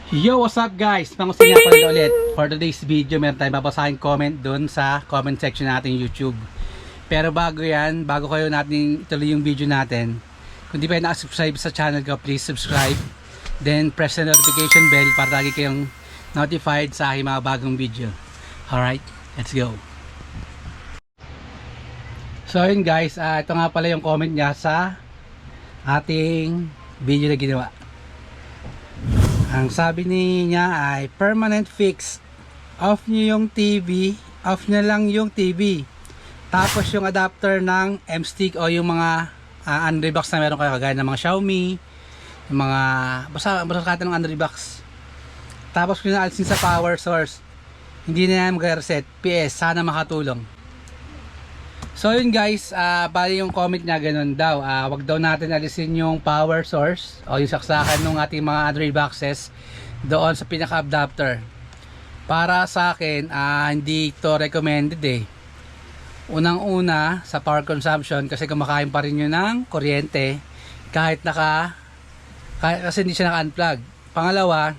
Yo, what's up guys? Pangusin nga pala ulit. For today's video, meron tayong babasahin comment dun sa comment section natin YouTube. Pero bago yan, bago kayo natin ituloy yung video natin, kung di pa nakasubscribe sa channel ko, please subscribe. Then press the notification bell para lagi kayong notified sa aking mga bagong video. Alright, let's go. So yun guys, ito nga pala yung comment niya sa ating video na ginawa. Ang sabi niya ay permanent fix. Off niyo yung TV, off na lang yung TV. Tapos yung adapter ng M-Stick o yung mga Android box na meron kayo kagaya ng mga Xiaomi, yung mga basta kahit ng Android box. Tapos kung naalisin sa power source, hindi na yan mag-reset. PS, sana makatulong. So yun guys, bali yung comment niya ganun daw, wag daw natin alisin yung power source o yung saksakan ng ating mga Android boxes doon sa pinaka adapter. Para sa akin, hindi to recommended eh. Unang una sa power consumption, kasi kumakain pa rin yun ng kuryente kahit kasi hindi siya naka-unplug. Pangalawa,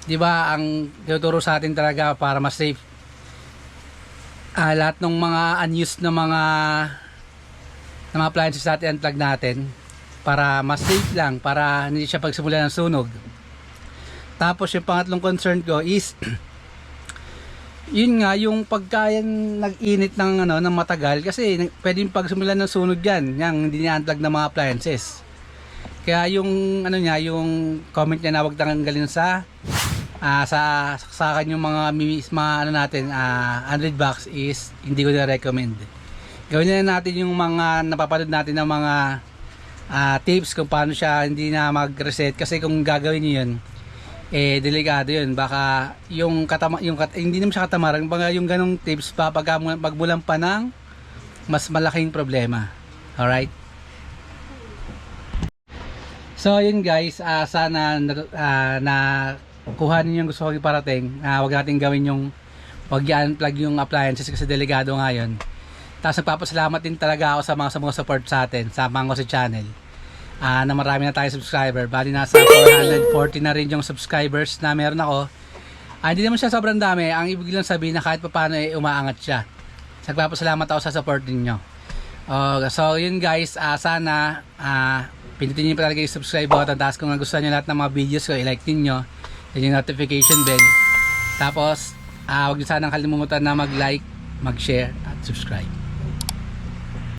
di ba ang tinuturo sa atin talaga para mas safe, lahat ng mga unused na mga appliances natin unplug natin para mas safe lang, para hindi siya pagsimula ng sunog. Tapos yung pangatlong concern ko is yun nga, yung pagkayan nag-init ng ng matagal, kasi pwedeng pagsimula ng sunog yan, yung hindi niya unplug na mga appliances. Kaya yung yung comment niya na wag tanggalin sa saksakan yung mga natin Android box is hindi ko na-recommend. Gawin na natin yung mga napapanood natin ng mga tips kung paano siya hindi na mag-reset, kasi kung gagawin niyo yun, delikado yun. Baka hindi naman siya katamaran, baka yung ganong tips pagbulan pa ng mas malaking problema. Alright? So yun guys, sana na kuhanin yung gusto ko iparating. Wag natin gawin yung wag i-unplug yung appliances kasi delikado nga yun. Tapos nagpapasalamat din talaga ako sa mga support sa atin sa Mango sa channel, na marami na tayong subscriber. Bali nasa 440 na rin yung subscribers na meron ako. Hindi naman siya sobrang dami. Ang ibig lang sabihin na kahit pa paano umaangat siya. Nagpapasalamat ako sa support ninyo. So yun guys, sana pindutin niyo pa talaga yung subscribe button. Tapos kung nagustuhan niyo lahat ng mga videos ko, i-like niyo yung notification bell. Tapos huwag niyo sanang kalimutan na mag-like, mag-share at subscribe.